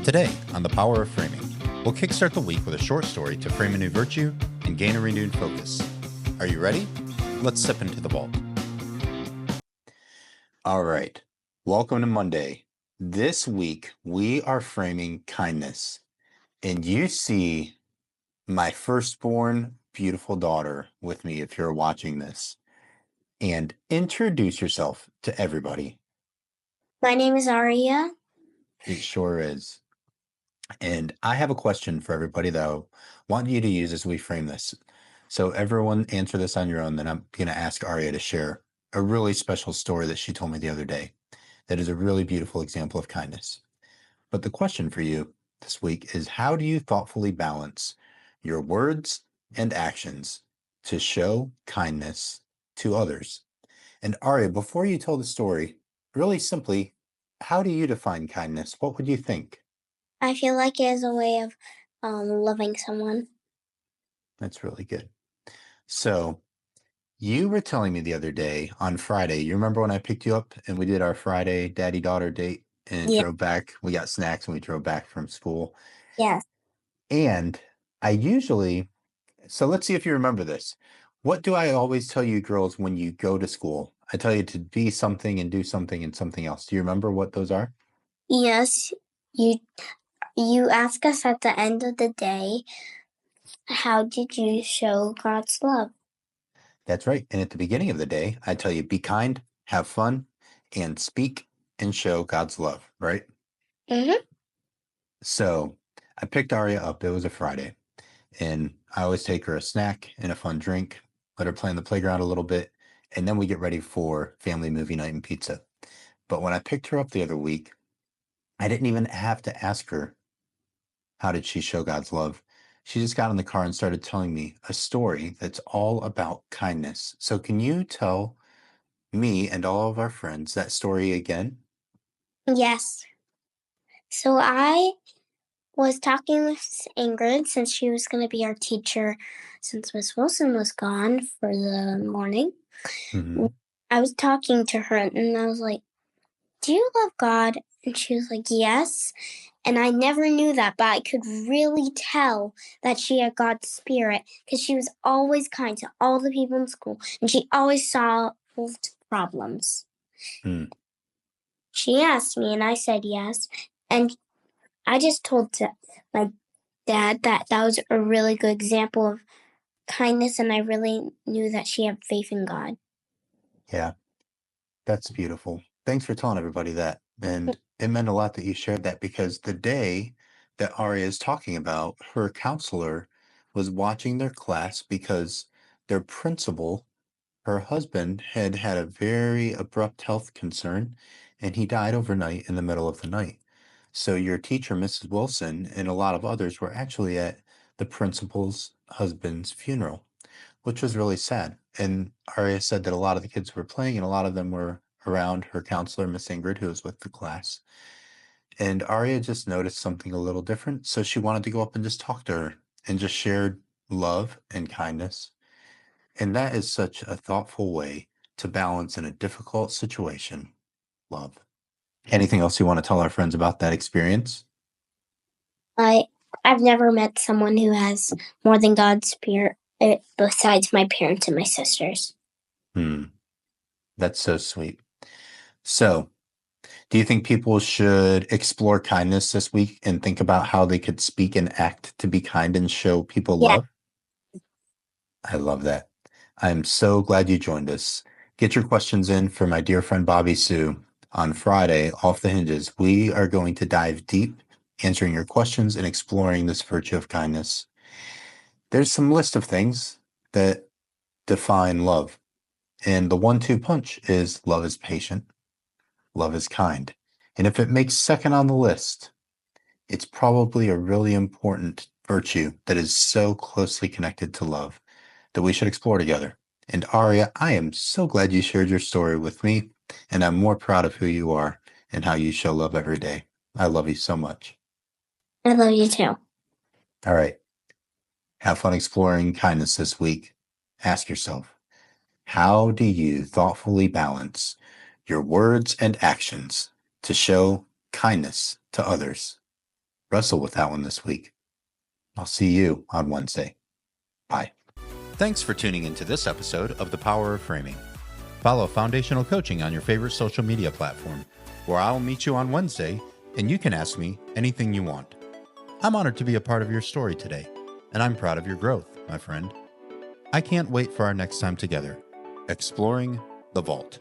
Today, on The Power of Framing, we'll kickstart the week with a short story to frame a new virtue and gain a renewed focus. Are you ready? Let's step into the vault. All right. Welcome to Monday. This week, we are framing kindness. And you see my firstborn beautiful daughter with me if you're watching this. And introduce yourself to everybody. My name is Aria. It sure is. And I have a question for everybody that I want you to use as we frame this. So everyone answer this on your own. Then I'm going to ask Aria to share a really special story that she told me the other day. That is a really beautiful example of kindness. But the question for you this week is, how do you thoughtfully balance your words and actions to show kindness to others? And Aria, before you tell the story, really simply, how do you define kindness? What would you think? I feel like it is a way of loving someone. That's really good. So you were telling me the other day on Friday, you remember when I picked you up and we did our Friday daddy-daughter date and Yeah. drove back? We got snacks and we drove back from school. Yes. And so let's see if you remember this. What do I always tell you girls when you go to school? I tell you to be something and do something and something else. Do you remember what those are? Yes. You ask us at the end of the day, how did you show God's love? That's right. And at the beginning of the day, I tell you, be kind, have fun, and speak and show God's love, right? Mm-hmm. So I picked Aria up. It was a Friday. And I always take her a snack and a fun drink, let her play on the playground a little bit, and then we get ready for family movie night and pizza. But when I picked her up the other week, I didn't even have to ask her, how did she show God's love? She just got in the car and started telling me a story that's all about kindness. So can you tell me and all of our friends that story again? Yes. So I was talking with Ingrid since she was going to be our teacher since Miss Wilson was gone for the morning. Mm-hmm. I was talking to her and I was like, do you love God? And she was like, yes. And I never knew that, but I could really tell that she had God's spirit because she was always kind to all the people in school and she always solved problems. Mm. She asked me and I said yes. And I just told my dad that was a really good example of kindness and I really knew that she had faith in God. Yeah, that's beautiful. Thanks for telling everybody that. And it meant a lot that you shared that because the day that Aria is talking about, her counselor was watching their class because their principal, her husband, had had a very abrupt health concern and he died overnight in the middle of the night. So your teacher, Mrs. Wilson, and a lot of others were actually at the principal's husband's funeral, which was really sad. And Aria said that a lot of the kids were playing and a lot of them were around her counselor, Miss Ingrid, who was with the class. And Aria just noticed something a little different. So she wanted to go up and just talk to her and just shared love and kindness. And that is such a thoughtful way to balance in a difficult situation. Love. Anything else you want to tell our friends about that experience? I've never met someone who has more than God's spirit besides my parents and my sisters. That's so sweet. So, do you think people should explore kindness this week and think about how they could speak and act to be kind and show people love? I love that. I'm so glad you joined us. Get your questions in for my dear friend Bobbie Sue on Friday, Off the Hinges. We are going to dive deep, answering your questions and exploring this virtue of kindness. There's some list of things that define love. And the 1-2 punch is love is patient, love is kind. And if it makes second on the list, it's probably a really important virtue that is so closely connected to love that we should explore together. And Aria, I am so glad you shared your story with me, and I'm more proud of who you are and how you show love every day. I love you so much. I love you too. All right. Have fun exploring kindness this week. Ask yourself, how do you thoughtfully balance your words and actions to show kindness to others? wrestle with that one this week. I'll see you on Wednesday. Bye. Thanks for tuning into this episode of The Power of Framing. Follow Foundational Coaching on your favorite social media platform, where I'll meet you on Wednesday and you can ask me anything you want. I'm honored to be a part of your story today, and I'm proud of your growth, my friend. I can't wait for our next time together, exploring the vault.